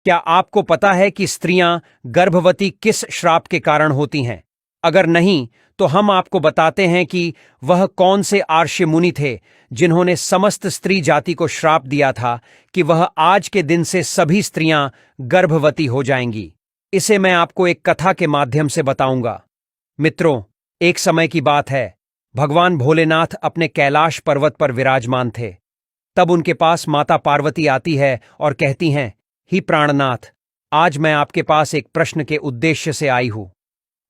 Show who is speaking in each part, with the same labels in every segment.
Speaker 1: क्या आपको पता है कि स्त्रियां गर्भवती किस श्राप के कारण होती हैं? अगर नहीं, तो हम आपको बताते हैं कि वह कौन से आर्ष मुनि थे जिन्होंने समस्त स्त्री जाति को श्राप दिया था कि वह आज के दिन से सभी स्त्रियां गर्भवती हो जाएंगी। इसे मैं आपको एक कथा के माध्यम से बताऊंगा। मित्रों, एक समय की बात है, भगवान भोलेनाथ अपने कैलाश पर्वत पर विराजमान थे। तब उनके पास माता पार्वती आती है और कहती हैं, ही प्राणनाथ, आज मैं आपके पास एक प्रश्न के उद्देश्य से आई हूं।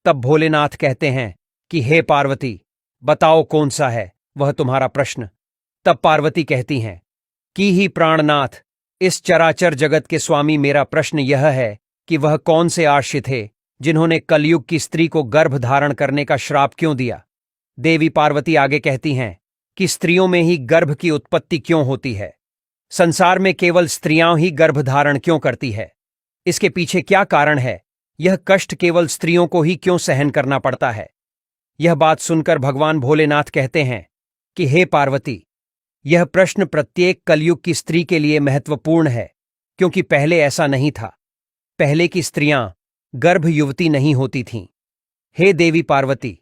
Speaker 1: तब भोलेनाथ कहते हैं कि हे पार्वती, बताओ कौन सा है वह तुम्हारा प्रश्न। तब पार्वती कहती हैं कि ही प्राणनाथ, इस चराचर जगत के स्वामी, मेरा प्रश्न यह है कि वह कौन से आर्षि थे जिन्होंने कलयुग की स्त्री को गर्भ धारण करने का श्राप क्यों दिया। देवी पार्वती आगे कहती हैं कि स्त्रियों में ही गर्भ की उत्पत्ति क्यों होती है, संसार में केवल स्त्रियां ही गर्भ धारण क्यों करती है, इसके पीछे क्या कारण है, यह कष्ट केवल स्त्रियों को ही क्यों सहन करना पड़ता है। यह बात सुनकर भगवान भोलेनाथ कहते हैं कि हे पार्वती, यह प्रश्न प्रत्येक कलयुग की स्त्री के लिए महत्वपूर्ण है, क्योंकि पहले ऐसा नहीं था। पहले की स्त्रियां गर्भ युवती नहीं होती थीं। हे देवी पार्वती,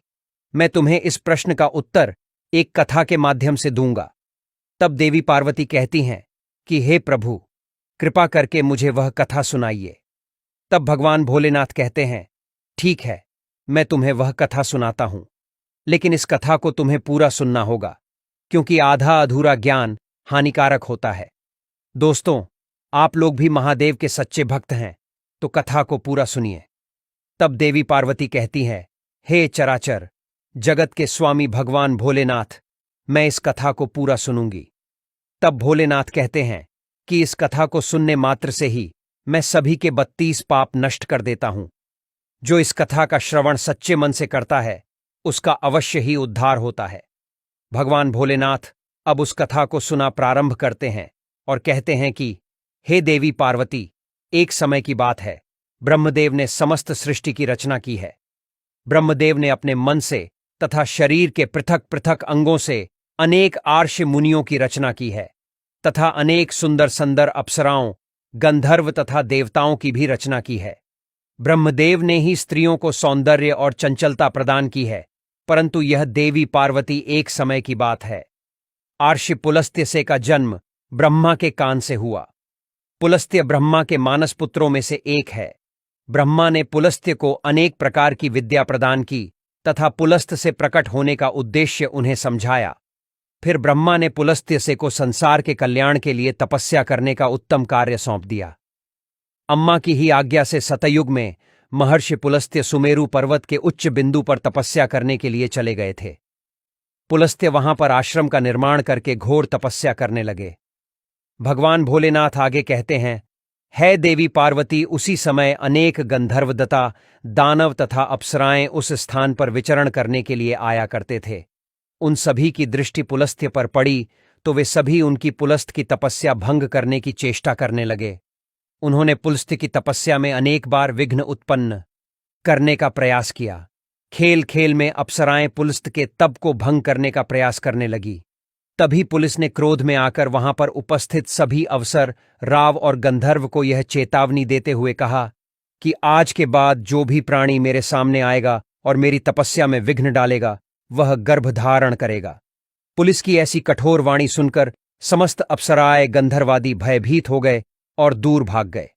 Speaker 1: मैं तुम्हें इस प्रश्न का उत्तर एक कथा के माध्यम से दूंगा। तब देवी पार्वती कहती हैं कि हे प्रभु, कृपा करके मुझे वह कथा सुनाइए। तब भगवान भोलेनाथ कहते हैं, ठीक है, मैं तुम्हें वह कथा सुनाता हूं, लेकिन इस कथा को तुम्हें पूरा सुनना होगा, क्योंकि आधा अधूरा ज्ञान हानिकारक होता है। दोस्तों, आप लोग भी महादेव के सच्चे भक्त हैं, तो कथा को पूरा सुनिए। तब देवी पार्वती कहती है, हे चराचर जगत के स्वामी भगवान भोलेनाथ, मैं इस कथा को पूरा सुनूंगी। तब भोलेनाथ कहते हैं कि इस कथा को सुनने मात्र से ही मैं सभी के 32 पाप नष्ट कर देता हूं। जो इस कथा का श्रवण सच्चे मन से करता है, उसका अवश्य ही उद्धार होता है। भगवान भोलेनाथ अब उस कथा को सुना प्रारंभ करते हैं और कहते हैं कि हे देवी पार्वती, एक समय की बात है, ब्रह्मदेव ने समस्त सृष्टि की रचना की है। ब्रह्मदेव ने अपने मन से तथा शरीर के पृथक पृथक अंगों से अनेक आर्ष मुनियों की रचना की है, तथा अनेक सुंदर सुंदर अप्सराओं, गंधर्व तथा देवताओं की भी रचना की है। ब्रह्मदेव ने ही स्त्रियों को सौंदर्य और चंचलता प्रदान की है, परंतु यह देवी पार्वती एक समय की बात है। आर्षि पुलस्त्य से का जन्म ब्रह्मा के कान से हुआ। पुलस्त्य ब्रह्मा के मानस पुत्रों में से एक है। ब्रह्मा ने पुलस्त्य को अनेक प्रकार की विद्या प्रदान की तथा पुलस्त से प्रकट होने का उद्देश्य उन्हें समझाया। फिर ब्रह्मा ने पुलस्त्य से को संसार के कल्याण के लिए तपस्या करने का उत्तम कार्य सौंप दिया। अम्मा की ही आज्ञा से सतयुग में महर्षि पुलस्त्य सुमेरु पर्वत के उच्च बिंदु पर तपस्या करने के लिए चले गए थे। पुलस्त्य वहां पर आश्रम का निर्माण करके घोर तपस्या करने लगे। भगवान भोलेनाथ आगे कहते हैं, है देवी पार्वती, उसी समय अनेक गंधर्वदत्ता, दानव तथा अप्सराएं उस स्थान पर विचरण करने के लिए आया करते थे। उन सभी की दृष्टि पुलस्त्य पर पड़ी तो वे सभी उनकी पुलस्त की तपस्या भंग करने की चेष्टा करने लगे। उन्होंने पुलस्त्य की तपस्या में अनेक बार विघ्न उत्पन्न करने का प्रयास किया। खेल खेल में अप्सराएं पुलस्त के तप को भंग करने का प्रयास करने लगी। तभी पुलिस ने क्रोध में आकर वहां पर उपस्थित सभी अवसर, राव और गंधर्व को यह चेतावनी देते हुए कहा कि आज के बाद जो भी प्राणी मेरे सामने आएगा और मेरी तपस्या में विघ्न डालेगा, वह गर्भ धारण करेगा। पुलिस की ऐसी कठोर वाणी सुनकर समस्त अप्सराएं गंधर्वादी भयभीत हो गए और दूर भाग गए।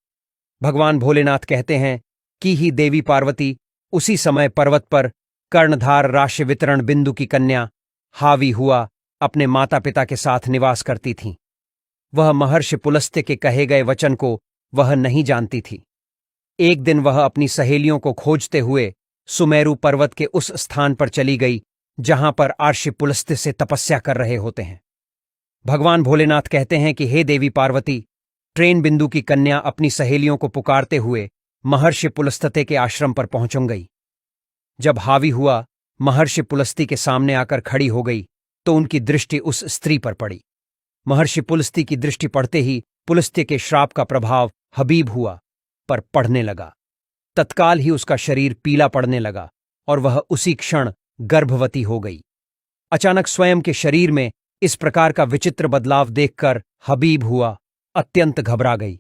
Speaker 1: भगवान भोलेनाथ कहते हैं कि ही देवी पार्वती, उसी समय पर्वत पर कर्णधार राशि वितरण बिंदु की कन्या हावी हुआ अपने माता पिता के साथ निवास करती थीं। वह महर्षि पुलस्त्य के कहे गए वचन को वह नहीं जानती थी। एक दिन वह अपनी सहेलियों को खोजते हुए सुमेरु पर्वत के उस स्थान पर चली गई जहां पर आर्षि पुलस्त्य से तपस्या कर रहे होते हैं। भगवान भोलेनाथ कहते हैं कि हे देवी पार्वती, ट्रेन बिंदु की कन्या अपनी सहेलियों को पुकारते हुए महर्षि पुलस्त्य के आश्रम पर पहुंच गई। जब हावी हुआ महर्षि पुलस्त्य के सामने आकर खड़ी हो गई तो उनकी दृष्टि उस स्त्री पर पड़ी। महर्षि पुलस्त्य की दृष्टि पड़ते ही पुलस्त्य के श्राप का प्रभाव हबीब हुआ पर पड़ने लगा। तत्काल ही उसका शरीर पीला पड़ने लगा और वह उसी क्षण गर्भवती हो गई। अचानक स्वयं के शरीर में इस प्रकार का विचित्र बदलाव देखकर हबीब हुआ अत्यंत घबरा गई।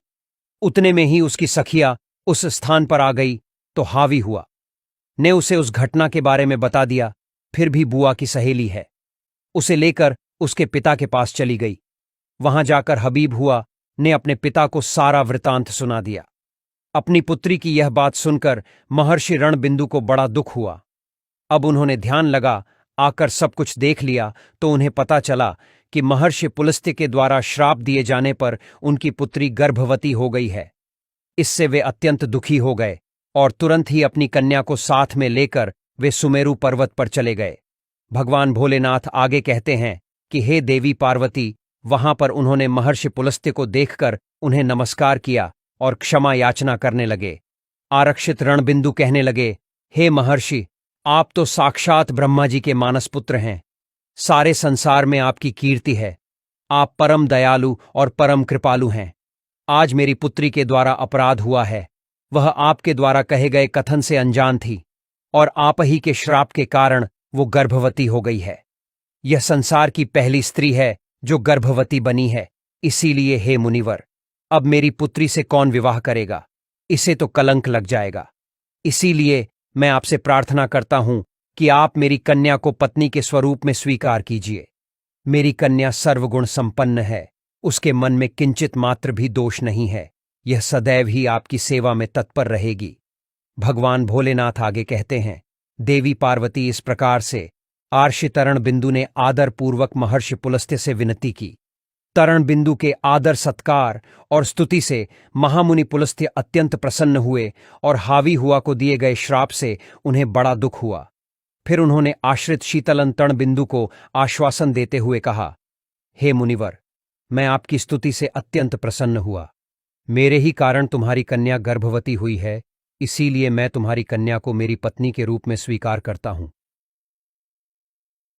Speaker 1: उतने में ही उसकी सखिया उस स्थान पर आ गई तो हावी हुआ ने उसे उस घटना के बारे में बता दिया। फिर भी बुआ की सहेली है, उसे लेकर उसके पिता के पास चली गई। वहां जाकर हबीब हुआ ने अपने पिता को सारा वृतांत सुना दिया। अपनी पुत्री की यह बात सुनकर महर्षि रणबिंदु को बड़ा दुख हुआ। अब उन्होंने ध्यान लगा आकर सब कुछ देख लिया तो उन्हें पता चला कि महर्षि पुलस्त्य के द्वारा श्राप दिए जाने पर उनकी पुत्री गर्भवती हो गई है। इससे वे अत्यंत दुखी हो गए और तुरंत ही अपनी कन्या को साथ में लेकर वे सुमेरु पर्वत पर चले गए। भगवान भोलेनाथ आगे कहते हैं कि हे देवी पार्वती, वहां पर उन्होंने महर्षि पुलस्त्य को देखकर उन्हें नमस्कार किया और क्षमा याचना करने लगे। आरक्षित रणबिंदु कहने लगे, हे महर्षि, आप तो साक्षात ब्रह्मा जी के मानसपुत्र हैं। सारे संसार में आपकी कीर्ति है। आप परम दयालु और परम कृपालु हैं। आज मेरी पुत्री के द्वारा अपराध हुआ है। वह आपके द्वारा कहे गए कथन से अनजान थी और आप ही के श्राप के कारण वो गर्भवती हो गई है। यह संसार की पहली स्त्री है जो गर्भवती बनी है। इसीलिए हे मुनिवर, अब मेरी पुत्री से कौन विवाह करेगा? इसे तो कलंक लग जाएगा। इसीलिए मैं आपसे प्रार्थना करता हूं कि आप मेरी कन्या को पत्नी के स्वरूप में स्वीकार कीजिए। मेरी कन्या सर्वगुण संपन्न है, उसके मन में किंचित मात्र भी दोष नहीं है। यह सदैव ही आपकी सेवा में तत्पर रहेगी। भगवान भोलेनाथ आगे कहते हैं, देवी पार्वती इस प्रकार से आर्षि तरण बिंदु ने आदरपूर्वक महर्षि पुलस्त्य से विनती की। तरण बिंदु के आदर सत्कार और स्तुति से महामुनि पुलस्त्य अत्यंत प्रसन्न हुए और हावी हुआ को दिए गए श्राप से उन्हें बड़ा दुख हुआ। फिर उन्होंने आश्रित शीतलन तरण बिंदु को आश्वासन देते हुए कहा, हे मुनिवर, मैं आपकी स्तुति से अत्यंत प्रसन्न हुआ। मेरे ही कारण तुम्हारी कन्या गर्भवती हुई है, इसीलिए मैं तुम्हारी कन्या को मेरी पत्नी के रूप में स्वीकार करता हूं।